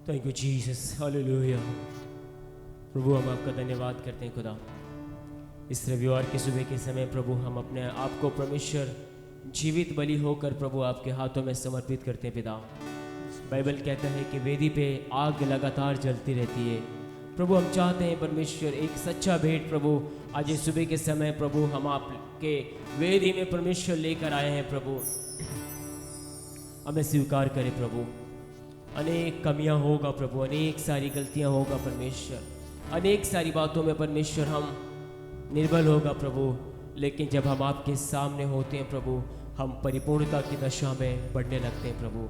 Thank you Jesus, hallelujah. प्रभु हम आपका धन्यवाद करते हैं खुदा, इस रविवार के सुबह के समय प्रभु हम अपने आप को परमेश्वर जीवित बलि होकर प्रभु आपके हाथों में समर्पित करते हैं पिता। बाइबल कहता है कि वेदी पे आग लगातार जलती रहती है। प्रभु हम चाहते हैं परमेश्वर एक सच्चा भेंट प्रभु आज इस सुबह के समय प्रभु हम आपके वेदी में परमेश्वर लेकर आए हैं। प्रभु हमें स्वीकार करें प्रभु, अनेक कमियां होगा प्रभु, अनेक सारी गलतियां होगा परमेश्वर, अनेक सारी बातों में परमेश्वर हम निर्बल होगा प्रभु, लेकिन जब हम आपके सामने होते हैं प्रभु हम परिपूर्णता की दशा में बढ़ने लगते हैं प्रभु।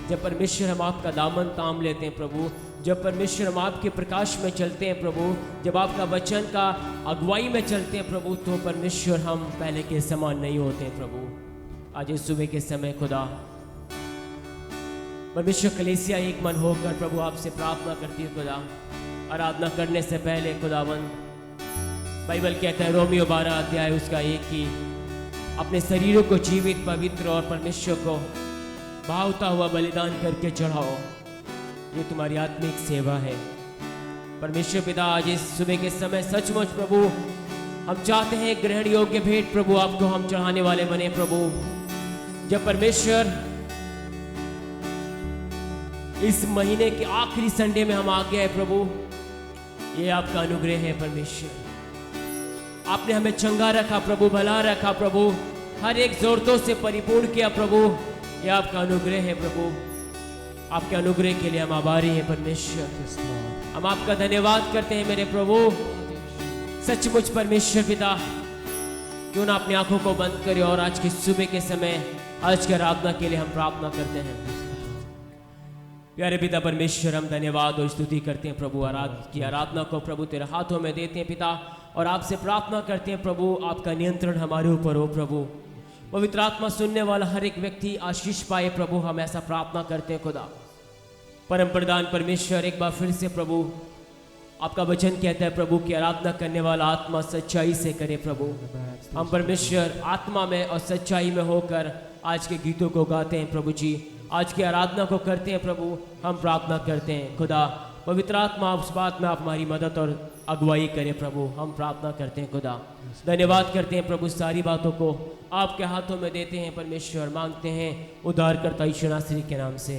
जब परमेश्वर हम आपका दामन थाम लेते हैं प्रभु, जब परमेश्वर हम आपके प्रकाश में चलते हैं प्रभु, जब आपका वचन का अगुवाई में चलते हैं प्रभु, तो परमेश्वर हम पहले के समान नहीं होते हैं प्रभु। आज इस सुबह के समय खुदा परमेश्वर कलीसिया एक मन होकर प्रभु आपसे प्रार्थना करती है खुदा। आराधना करने से पहले खुदावन बाइबल कहता है रोमियो 12 अध्याय उसका 1 की अपने शरीरों को जीवित पवित्र और परमेश्वर को भावता हुआ बलिदान करके चढ़ाओ, ये तुम्हारी आत्मिक सेवा है। परमेश्वर पिता आज इस सुबह के समय सचमुच प्रभु हम चाहते हैं ग्रहण योग्य भेंट प्रभु आपको हम चढ़ाने वाले बने प्रभु। जब परमेश्वर इस महीने के आखिरी संडे में हम आ गए प्रभु, ये आपका अनुग्रह है परमेश्वर। आपने हमें चंगा रखा प्रभु, भला रखा प्रभु, हर एक जरूरतों से परिपूर्ण किया प्रभु, ये आपका अनुग्रह है प्रभु। आपके अनुग्रह के लिए हम आभारी हैं परमेश्वर। हम आपका धन्यवाद करते हैं मेरे प्रभु। सचमुच परमेश्वर पिता क्यों ना अपनी आंखों को बंद करें और आज की सुबह के समय आज की आराधना के लिए हम प्रार्थना करते हैं। प्यारे पिता परमेश्वर हम धन्यवाद और स्तुति करते हैं प्रभु। आराधना को प्रभु तेरे हाथों में देते हैं पिता, और आपसे प्रार्थना करते हैं प्रभु आपका नियंत्रण हमारे ऊपर हो प्रभु। पवित्र आत्मा सुनने वाला हर एक व्यक्ति आशीष पाए प्रभु, हम ऐसा प्रार्थना करते हैं खुदा। परम प्रधान परमेश्वर एक बार फिर से प्रभु आपका वचन कहता है प्रभु कि आराधना करने वाला आत्मा सच्चाई से करे प्रभु। हम परमेश्वर आत्मा में और सच्चाई में होकर आज के गीतों को गाते हैं प्रभु जी, आज की आराधना को करते हैं प्रभु। हम प्रार्थना करते हैं खुदा पवित्र आत्मा उस बात में आप हमारी मदद और अगुवाई करें प्रभु। हम प्रार्थना करते हैं खुदा, धन्यवाद करते हैं प्रभु। सारी बातों को आपके हाथों में देते हैं परमेश्वर, मांगते हैं उद्धारकर्ता यीशु नासरी के नाम से,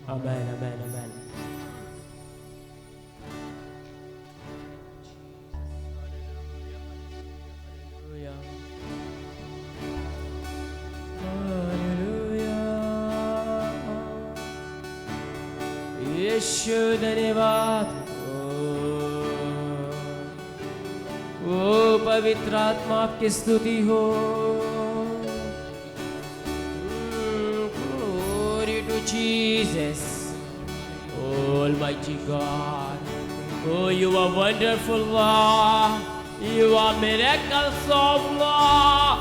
आमेन आमेन आमेन। यीशु धन्यवाद, ओ पवित्र आत्मा आपकी स्तुति हो। Glory to Jesus, Almighty God. Oh, you are wonderful Lord, you are miracles of Lord.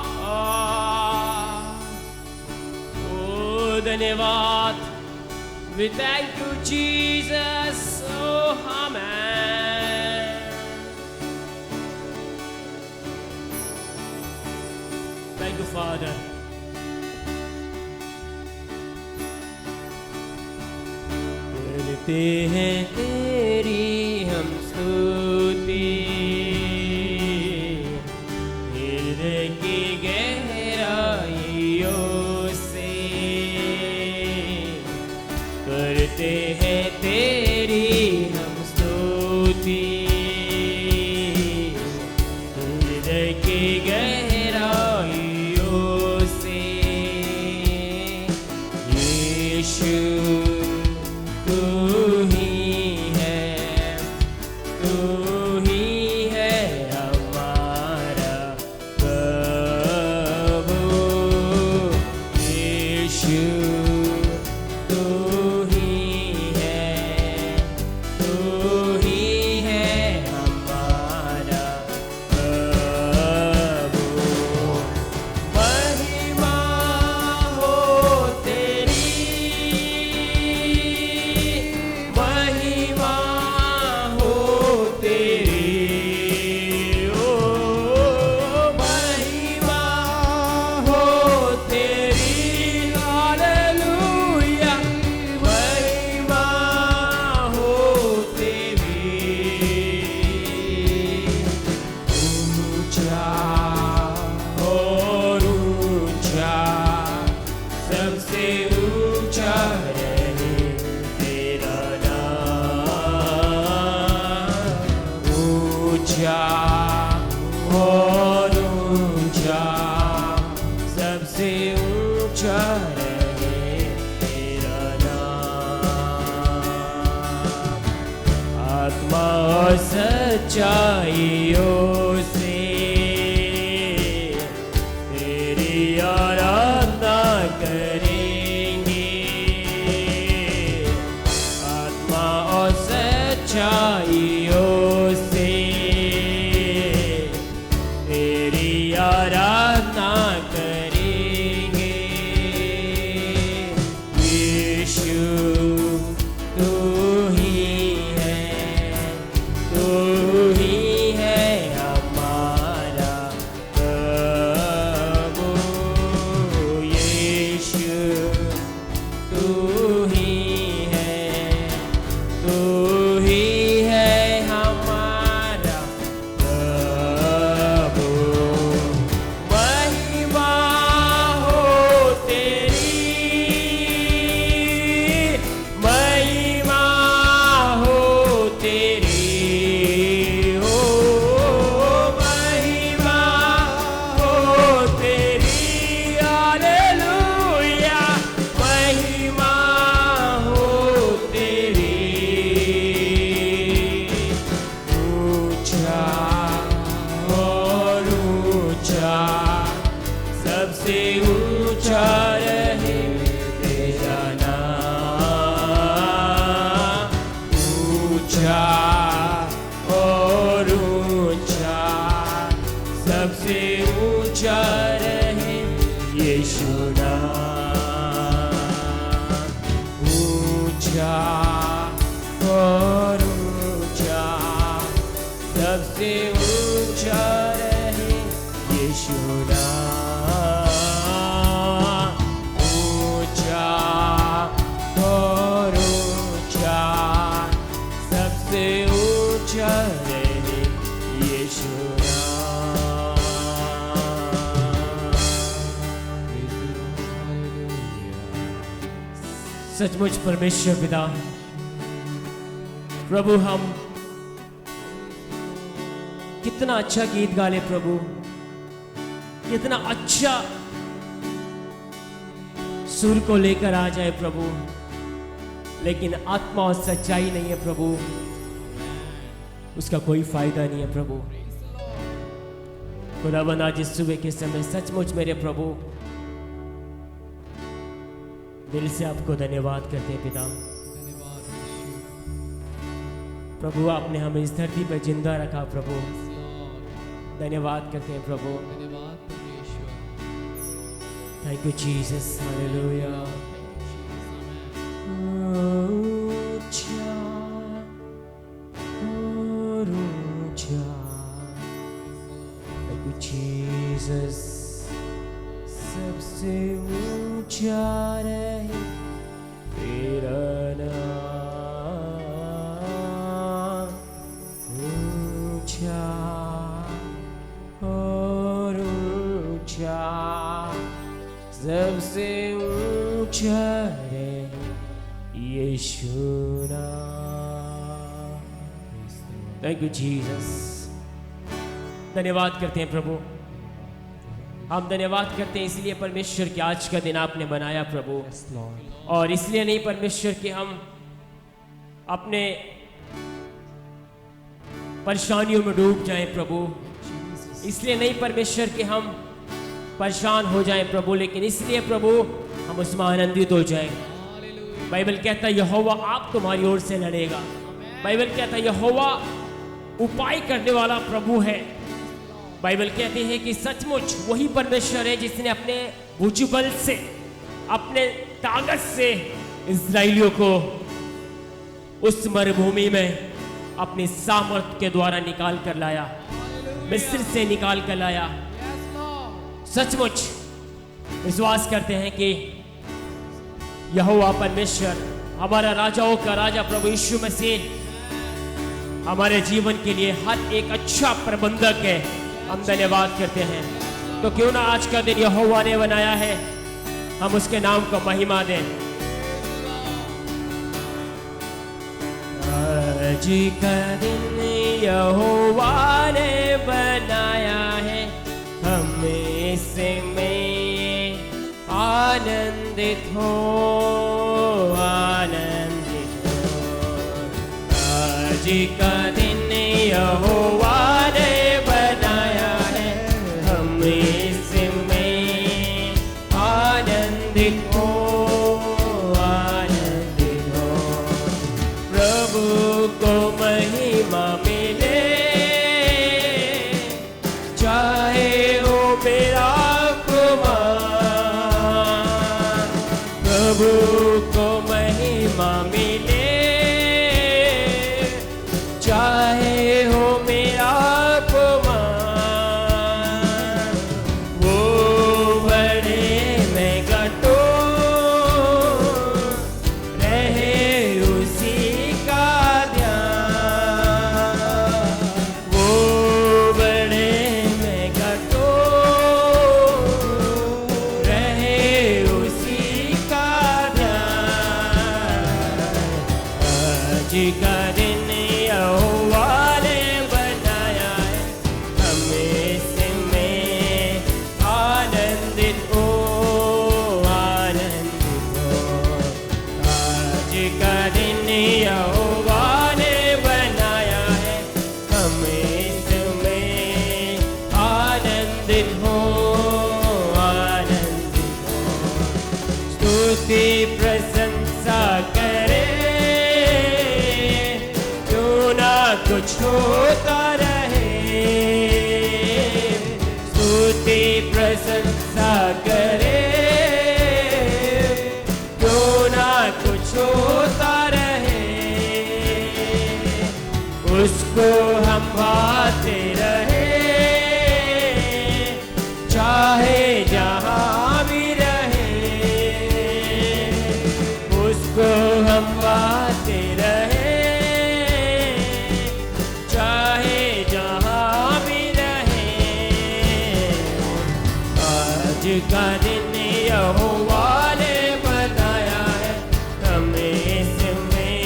Oh धन्यवाद, we thank you Jesus, oh amen. Thank you Father. करते हैं तेरी हम स्तुति, हृदय की गहराइयों से करते हैं तेरी हम स्तुति, हृदय की गहराइयों से। यीशु तू ही है, तू ही है हमारा प्रभु। यीशु तू ही है, तू ही है हमारा प्रभु। ऊंचा और ऊंचा, सबसे ऊंचा रहे तेरा नाम। ऊंचा और ऊंचा, सबसे ऊंचा रहे तेरा नाम। आत्मा और सच्चाइयों से तेरी आराधना करेंगे। आत्मा और सच्चाइयों से तेरी आराधना करेंगे। यीशु तू ही है, तू ही है हमारा प्रभु। यीशु तू ही है, तू ही है हमारा प्रभु। महिमा हो तेरी, महिमा हो तेरी, हो महिमा हो तेरी। हालेलुया, महिमा हो तेरी। ऊंचा और ऊंचा, सबसे ऊंचा रहे तेरा नाम। ऊंचा और ऊंचा, सबसे ऊंचा रहे यीशु नाम। ऊंचा और ऊंचा, सबसे ऊंचा रहे यीशु नाम। ऊंचा और ऊंचा, सबसे ऊंचा रहे यीशु नाम। सचमुच परमेश्वर पिता प्रभु, हम कितना अच्छा गीत गाले प्रभु, कितना अच्छा सुर को लेकर आ जाए प्रभु, लेकिन आत्मा और सच्चाई नहीं है प्रभु, उसका कोई फायदा नहीं है प्रभु। खुदाबंद आज इस सुबह के समय सचमुच मेरे प्रभु दिल से आपको धन्यवाद करते हैं पिता। प्रभु आपने हमें इस धरती पर जिंदा रखा प्रभु, धन्यवाद करते हैं प्रभु। Thank you Jesus, hallelujah. ऊंचा और ऊंचा, थैंक यू जीसस, सबसे ऊंचा रहे तेरा नाम। ऊंचा और ऊंचा, सबसे ऊंचा रहे यीशु नाम। थैंक यू जीसस, धन्यवाद करते हैं प्रभु। हम धन्यवाद करते हैं इसलिए परमेश्वर कि आज का दिन आपने बनाया प्रभु, और इसलिए नहीं परमेश्वर कि हम अपने परेशानियों में डूब जाएं प्रभु, इसलिए नहीं परमेश्वर कि हम परेशान हो जाएं प्रभु, लेकिन इसलिए प्रभु हम उसमें आनंदित हो जाएं। बाइबल कहता है यहोवा आप तुम्हारी ओर से लड़ेगा। बाइबल कहता है यहोवा उपाय करने वाला प्रभु है। बाइबल कहती है कि सचमुच वही परमेश्वर है जिसने अपने भुजबल से, अपने ताकत से इस्राएलियों को उस मरुभूमि में अपनी सामर्थ के द्वारा निकाल कर लाया, मिस्र से निकाल कर लाया। सचमुच विश्वास करते हैं कि यहोवा परमेश्वर हमारा राजाओं का राजा प्रभु यीशु मसीह हमारे जीवन के लिए हर एक अच्छा प्रबंधक है, हम धन्यवाद करते हैं। तो क्यों ना आज का दिन यहोवा ने बनाया है, हम उसके नाम को महिमा दें। आज का दिन यहोवा ने बनाया है, हम इसमें आनंदित हो, आनंदित हो। आज का दिन यहोवा ने बनाया है, हम इसमें आनंदित हो, आनंदित हो। प्रभु को महिमा मिले, चाहे हो मेरा अपमान। प्रभु को महिमा मिले, चाहे हो मेरा अपमान। वो बड़े मैं घटो, रहे उसी का ध्यान। वो बड़े मैं घटो, रहे उसी का ध्यान। आज का दिन यहोवा ने बनाया है, हम इसमें आनंदित हो, आनंदित हो। आज का दिन यहोवा ने बनाया है, हम इसमें आनंदित हो, आनंदित हो। स्तुति प्रशंसा करे, कुछ होता रहे। स्तुति प्रशंसा करे, क्यों ना कुछ होता रहे। उसको हम भाते रहे, चाहे जहां भी रहे। उसको हम भाते रहे, का दिन यहोवा ने बनाया है, हम इसमें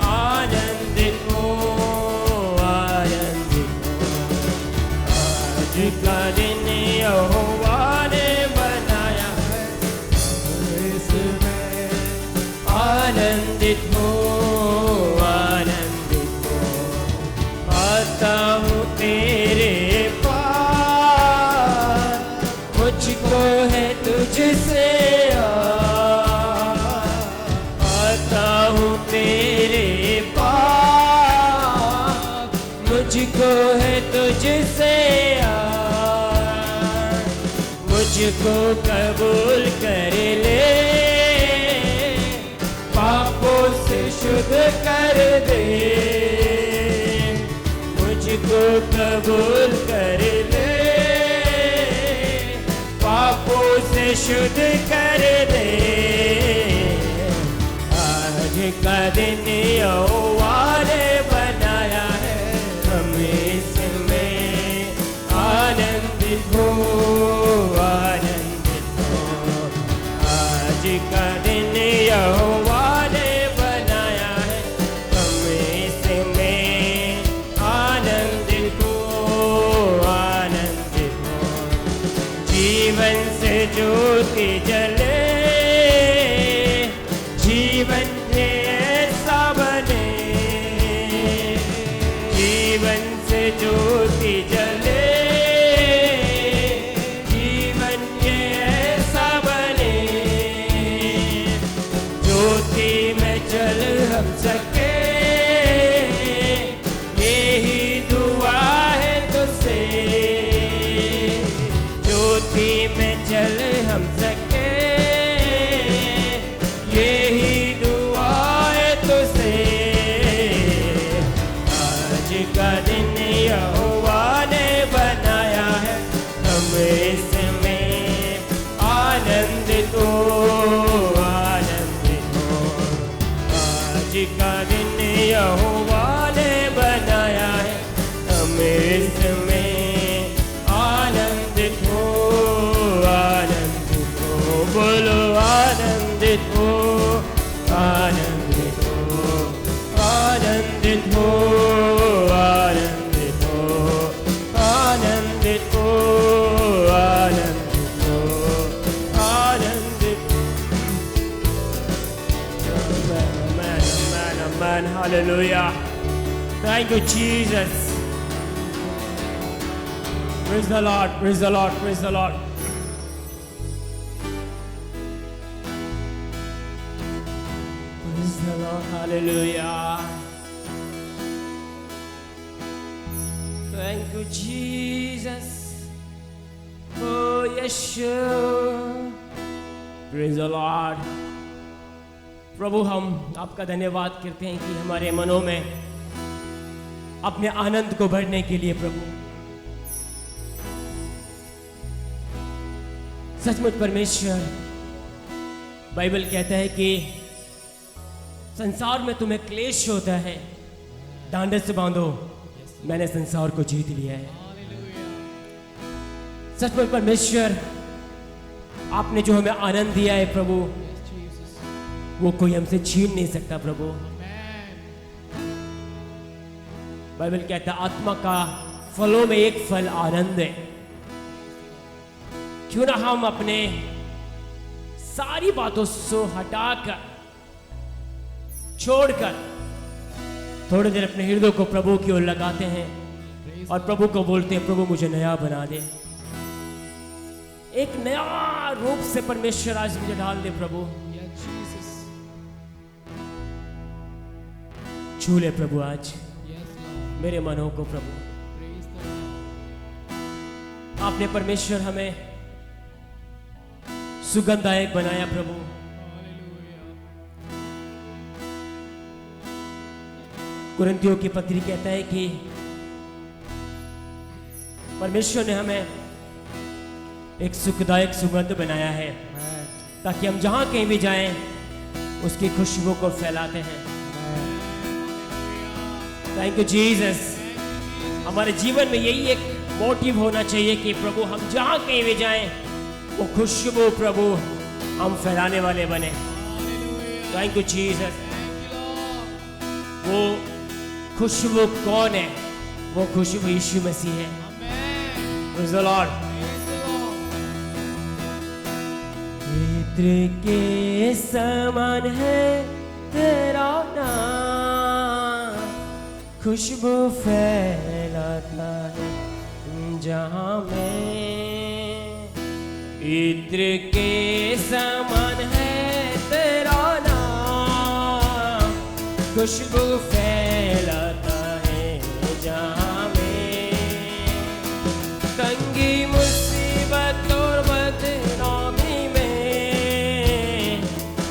आनंदित हो, आनंदित हो। आज का दिन यहोवा ने बनाया है, हम इसमें आनंदित हो, आनंदित हो। आता हूँ तेरे मुझको है तुझसे आता हूँ तेरे पास। मुझको है तुझसे मुझको कबूल कर ले, पापों से शुद्ध कर दे। मुझको कबूल कर ले, पापों से शुद्ध कर दे। आज का दिन यहोवा ने बनाया है, हम इसमें आनंदित हो, आनंदित हो। आज का दिन यहोवा ने बनाया है, हम इसमें आनंदित हो, आनंदित हो। जीवन से ज्योति जले, जीवन में ऐसा बने। जीवन से ज्योति जले, जीवन में ऐसा बने। ज्योति में चल हम सके, यही दुआ है तुझसे। ज्योति में चल हम सके, आनंदित हो, आनंदित हो, आनंदित हो, आनंदित हो, आनंदित हो, आनंदित हो, आनंदित। Amen, amen, amen, hallelujah. Thank you, Jesus. Praise the Lord, praise the Lord, praise the Lord. Praise the Lord, hallelujah. Thank you, Jesus. Oh, Yeshua. Praise the Lord. प्रभु हम आपका धन्यवाद करते हैं कि हमारे मनों में अपने आनंद को भरने के लिए प्रभु सचमुच परमेश्वर बाइबल कहता है कि संसार में तुम्हें क्लेश होता है, डांडस से बांधो, मैंने संसार को जीत लिया है। सचमुच परमेश्वर आपने जो हमें आनंद दिया है प्रभु, वो कोई हमसे छीन नहीं सकता प्रभु। बाइबल कहता है आत्मा का फलों में एक फल आनंद है। क्यों ना हम अपने सारी बातों से हटाकर, छोड़कर थोड़ी देर अपने हृदय को प्रभु की ओर लगाते हैं और प्रभु को बोलते हैं प्रभु मुझे नया बना दे, एक नया रूप से परमेश्वर आज मुझे ढाल दे प्रभु। छू ले प्रभु आज मेरे मनों को प्रभु। आपने परमेश्वर हमें सुगंधदायक बनाया प्रभु। कुरिन्थियों की पत्री कहता है कि परमेश्वर ने हमें एक सुखदायक सुगंध बनाया है ताकि हम जहां कहीं भी जाएं उसकी खुशबू को फैलाते हैं। Thank you Jesus. हमारे जीवन में यही एक मोटिव होना चाहिए कि प्रभु हम जहां कहीं भी जाएं वो खुशबू प्रभु हम फैलाने वाले बने। Thank you Jesus. वो खुशबू कौन है? वो खुशबू यीशु मसीह है। Praise the Lord. इत्र के समान है तेरा नाम, खुशबू फैलाता है जहां में। इत्र के समान है तेरा नाम, खुशबू फैलाता है जहां में। तंगी मुसीबत और बदनामी में,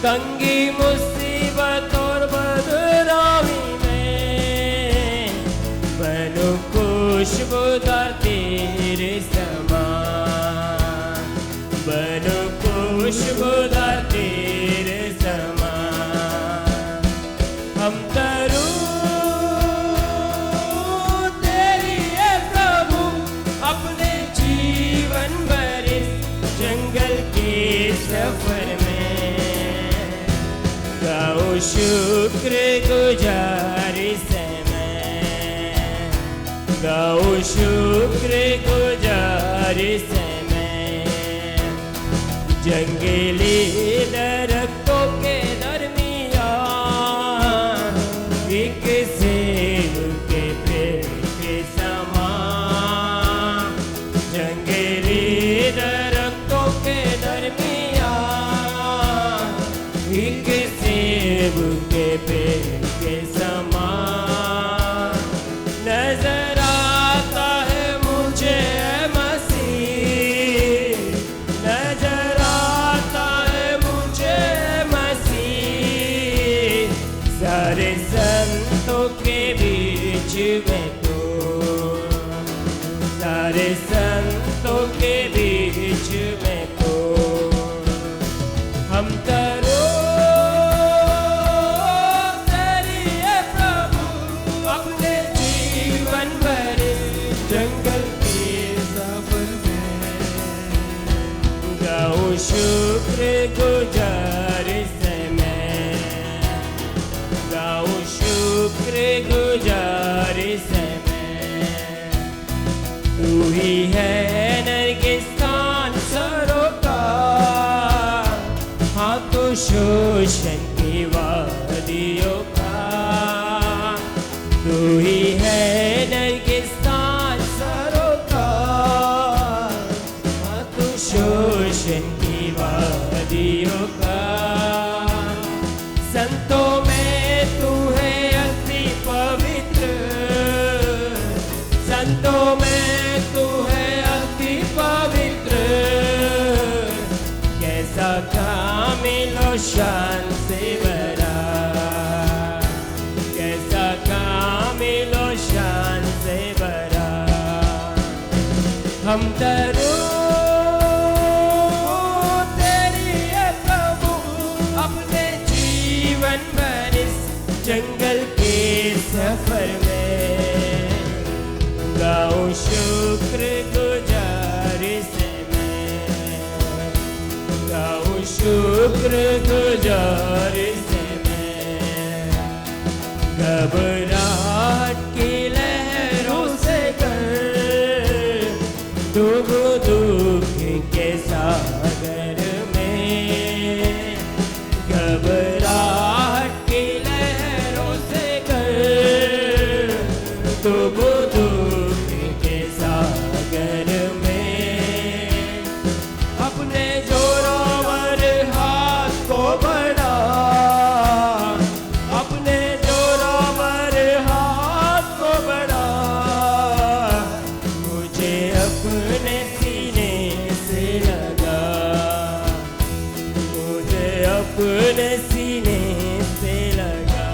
तंगी मुसीबत और बदनामी में, बनो खुशबूदार तेरे समान, बनो खुशबूदार तेरे समान। हम तरूं तेरी है प्रभु अपने जीवन भर इस जंगल के सफर में। गाओ शुक्र गुजारी से मैं, गाओ शुक्र गुजारी से मैं। जंगली दरख्तों के दरमियान एक सेब के पेड़ के समान, जंगली दरख्तों के दरमियान एक सेब के पेड़ के समान। नजर आता है मुझे मसीह, नजर आता है मुझे मसीह। सारे संतों के बीच में तू, सारे संतों के बीच में तू। हम तरो तेरी है प्रभु अपने जीवन भर जंगल के सफर में। गाओ शुक्र गुजारिश शोषण की वादियों का, तू ही है नरगिस्तान सरोकार, तू शोषण की वादियों का। संतों में तू है अति पवित्र, संतों में तू है अति पवित्र, कैसा कामिल और शान से भरा, कैसा कामिल और शान से भरा। हम तरो तेरी है प्रभु, अपने जीवन भर इस जंगल के सफर में गाऊं शुक्र गुजारी से मैं, गाऊं शुक्र गुजारी से मैं। घबराहट की लहरों से कर डूब दुख के सागर में, घबराहट की लहरों से कर डूब दुख के सागर में। अपने जोरावर हाथ को बढ़ा, अपने जोरावर हाथ को बढ़ा, मुझे अपने सीने से लगा, मुझे अपने सीने से लगा।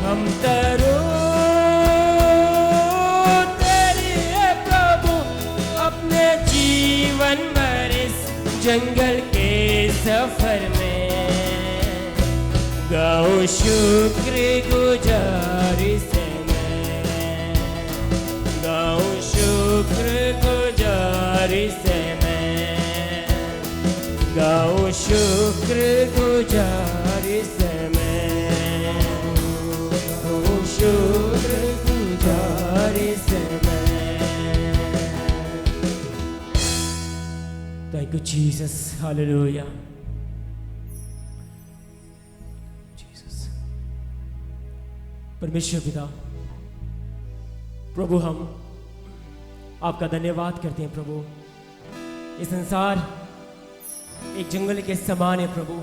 हम तरो तेरी है प्रभु, अपने जीवन भर इस जंगल के सफर में गाऊं शुक्र गुजारी से मैं, गाऊं शुक्र गुजारी से मैं, गाऊं शुक्र गुजारी से मैं, गाऊं शुक्र गुजारी से मैं। Thank you, Jesus. Hallelujah. Jesus. परमेश्वर पिता, प्रभु हम आपका धन्यवाद करते हैं प्रभु। ये संसार एक जंगल के समान है प्रभु,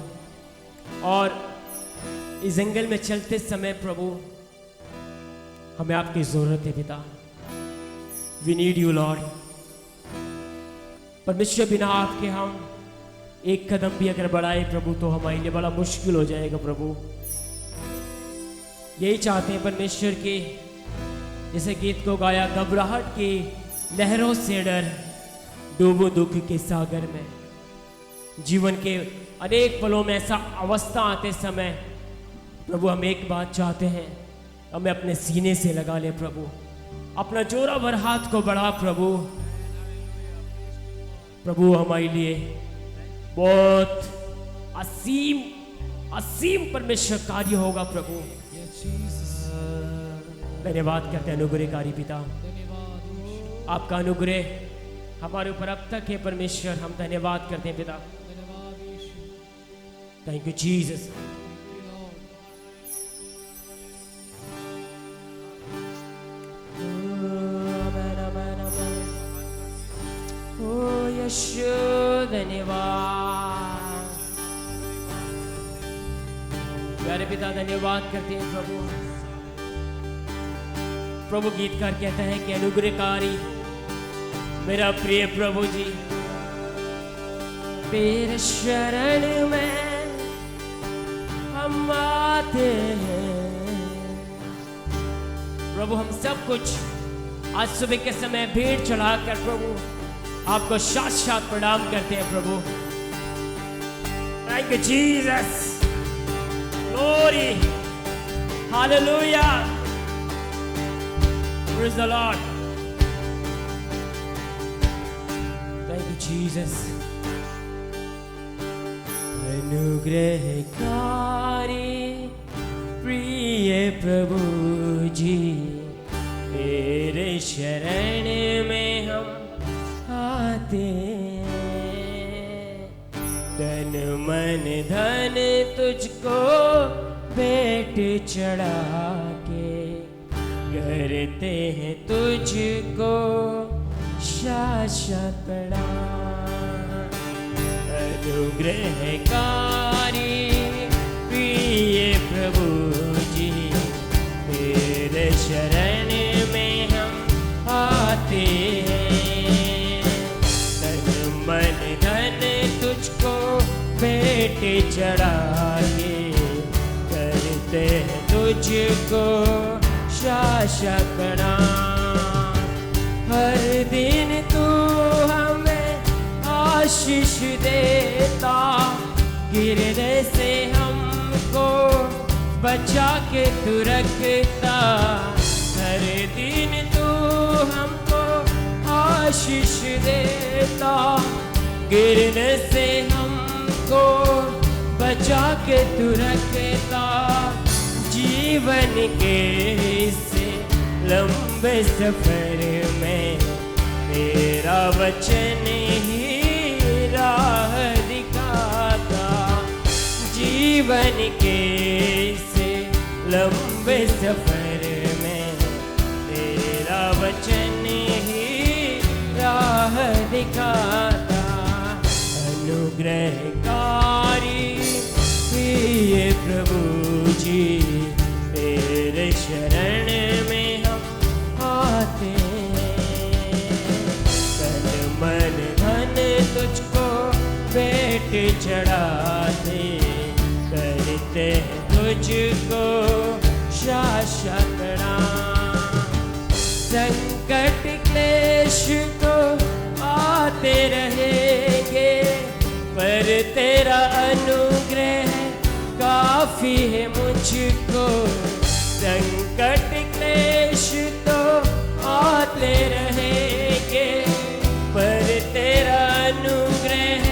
और इस जंगल में चलते समय प्रभु हमें आपकी जरूरत है पिता। We need you Lord. परमेश्वर, बिना आपके हम एक कदम भी अगर बढ़ाए प्रभु तो हमारे लिए बड़ा मुश्किल हो जाएगा प्रभु। यही चाहते हैं परमेश्वर के, जैसे गीत को गाया, घबराहट की लहरों से डर डूबो दुख के सागर में। जीवन के अनेक पलों में ऐसा अवस्था आते समय प्रभु हम एक बात चाहते हैं, हमें अपने सीने से लगा ले प्रभु, अपना जोरावर हाथ को बढ़ा प्रभु। प्रभु हमारे लिए बहुत असीम असीम परमेश्वर कार्य होगा प्रभु। धन्यवाद करते हैं अनुग्रहकारी पिता, आपका अनुग्रह हमारे ऊपर अब तक है परमेश्वर। हम धन्यवाद करते हैं पिता। Thank you Jesus. यीशु धन्यवाद। प्यारे पिता धन्यवाद करते हैं प्रभु। प्रभु गीतकार कहता है कि अनुग्रहकारी मेरा प्रिय प्रभु जी, तेरे शरण में हम आते हैं प्रभु। हम सब कुछ आज सुबह के समय भीड़ चढ़ाकर प्रभु आपको साथ प्रणाम करते हैं प्रभु। Thank you Jesus, glory, hallelujah, praise the Lord. Thank you Jesus. अनुग्रहकारी प्रिय प्रभु जी, तेरे शरण में हम आते, तन मन धन तुझको भेंट चढ़ा के करते हैं तुझको शासकड़ा। अनुग्रहकारी प्रिय प्रभु जी, तेरे शरण में हम आते हैं। तन मन धन तुझको भेंट चढ़ा के करते हैं तुझको शासकड़ा। हर दिन तू हमें आशीष देता, गिरने से हमको बचा के तू रखता। हर दिन तू हमको आशीष देता, गिरने से हमको बचा के तू रखता। जीवन के इस लंबे सफर में तेरा वचन ही राह दिखाता। जीवन के इस लंबे सफर में तेरा वचन ही राह दिखाता। अनुग्रहकारी प्रिय प्रभु जी, तेरे शरण में हम आते हैं। तन मन धन तुझको भेंट चढ़ाते, करते हैं तुझको शासकड़ा। संकट क्लेश तो आते रहेंगे, पर तेरा अनुग्रह काफी है मुझको। संकट क्लेश तो आते रहेंगे, पर तेरा अनुग्रह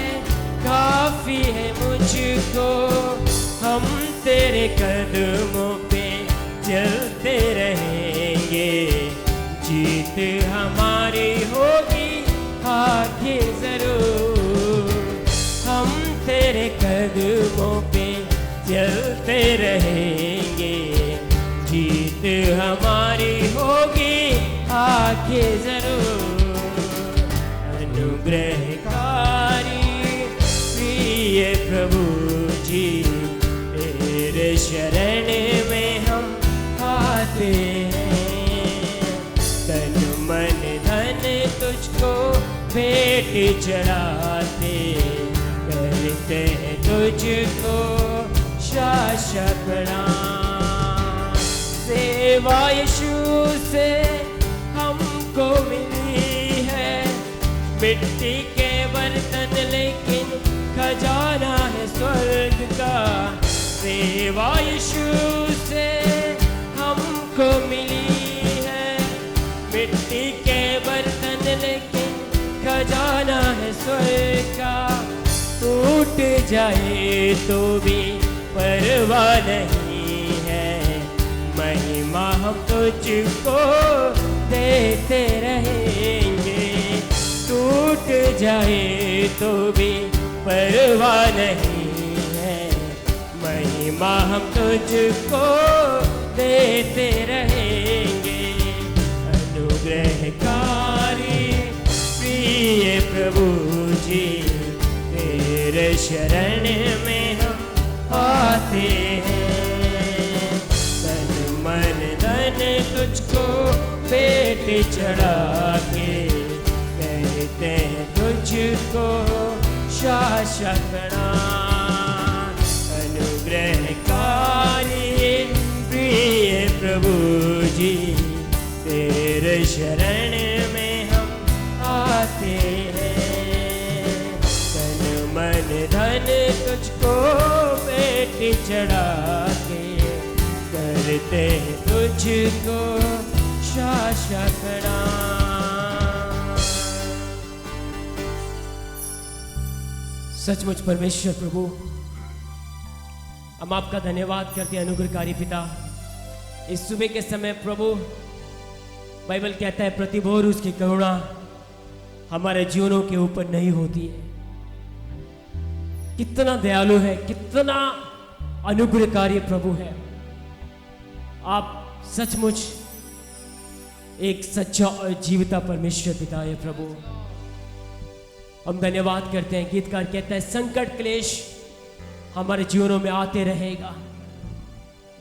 काफी है मुझको। हम तेरे कदमों पे चलते रहेंगे, जीत हमारी होगी आगे जरूर। हम तेरे कदमों पे चलते रहेंगे, जीत हमारी होगी आगे जरूर। अनुग्रहकारी प्रिय प्रभु जी, तेरे शरण में हम आते हैं। तन मन धन तुझको भेंट चढ़ाते, करते हैं तुझको शासकड़ा। सेवा यीशु से हमको मिली है, मिट्टी के बर्तन लेकिन खजाना है स्वर्ग का। सेवा यीशु से हमको मिली है, मिट्टी के बर्तन लेकिन खजाना है स्वर्ग का। टूट जाए तो भी परवाह नहीं है, महिमा हम तुझको देते रहेंगे। टूट जाए तो भी परवाह नहीं है, महिमा हम तुझको देते रहेंगे। अनुग्रहकारी प्रिय प्रभु जी, तेरे शरण में हम आते हैं। तन मन धन तुझको भेंट चढ़ा के करते हैं तुझको शासकड़ा। अनुग्रहकारी प्रिय प्रभु जी, तेरे शरण में हम आते हैं। तन मन धन तुझको भेंट चढ़ा के करते हैं तुझको शासकड़ा। सचमुच परमेश्वर प्रभु, हम आपका धन्यवाद करते हैं अनुग्रहकारी पिता। इस सुबह के समय प्रभु, बाइबल कहता है प्रतिभोर उसकी करुणा हमारे जीवनों के ऊपर नहीं होती है। कितना दयालु है, कितना अनुग्रहकारी प्रभु है। आप सचमुच एक सच्चा और जीविता परमेश्वर पिता है प्रभु। हम धन्यवाद करते हैं। गीतकार कहते हैं संकट क्लेश हमारे जीवनों में आते रहेगा,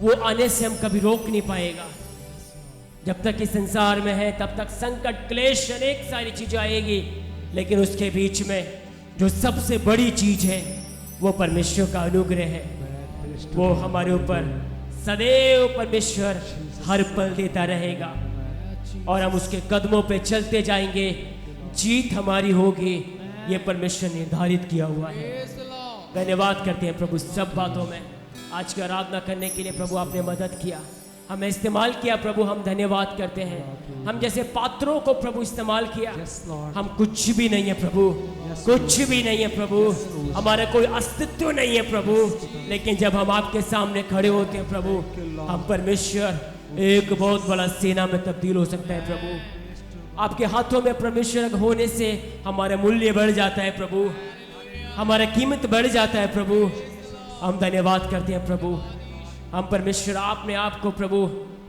वो आने से हम कभी रोक नहीं पाएगा। जब तक इस संसार में है तब तक संकट क्लेश अनेक सारी चीजें आएगी, लेकिन उसके बीच में जो सबसे बड़ी चीज है वो परमेश्वर का अनुग्रह है। वो हमारे ऊपर सदैव परमेश्वर हर पल देता रहेगा और हम उसके कदमों पे चलते जाएंगे। जीत हमारी होगी, ये परमेश्वर निर्धारित किया हुआ है। धन्यवाद करते हैं प्रभु सब बातों में। आज की आराधना करने के लिए प्रभु आपने मदद किया, हमें इस्तेमाल किया प्रभु। हम धन्यवाद करते हैं। हम जैसे पात्रों को प्रभु इस्तेमाल किया। हम कुछ भी नहीं है प्रभु, कुछ भी नहीं है प्रभु, हमारा कोई अस्तित्व नहीं है प्रभु। लेकिन जब हम आपके सामने खड़े होते हैं प्रभु, हम परमेश्वर एक बहुत बड़ा सेना में तब्दील हो सकता है प्रभु। आपके हाथों में परमेश्वर होने से हमारा मूल्य बढ़ जाता है प्रभु, हमारा कीमत बढ़ जाता है प्रभु। हम धन्यवाद करते हैं प्रभु। हम परमेश्वर अपने आप को प्रभु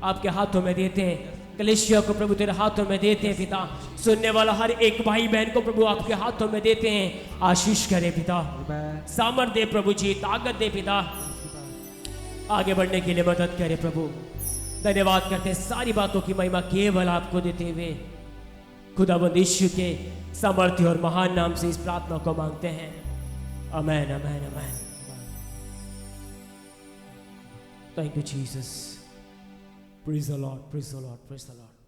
आपके हाथों में देते हैं। कलीसिया को प्रभु तेरे हाथों में देते हैं पिता। सुनने वाला हर एक भाई बहन को प्रभु आपके हाथों में देते हैं। आशीष करे पिता, सामर्थ दे प्रभु जी, ताकत दे पिता, आगे बढ़ने के लिए मदद करे प्रभु। धन्यवाद करते हैं। सारी बातों की महिमा केवल आपको देते हुए खुदावंद यीशु के सामर्थ्य और महान नाम से इस प्रार्थना को मांगते हैं। आमेन, आमेन, आमेन। Thank you, Jesus. Praise the Lord, praise the Lord, praise the Lord.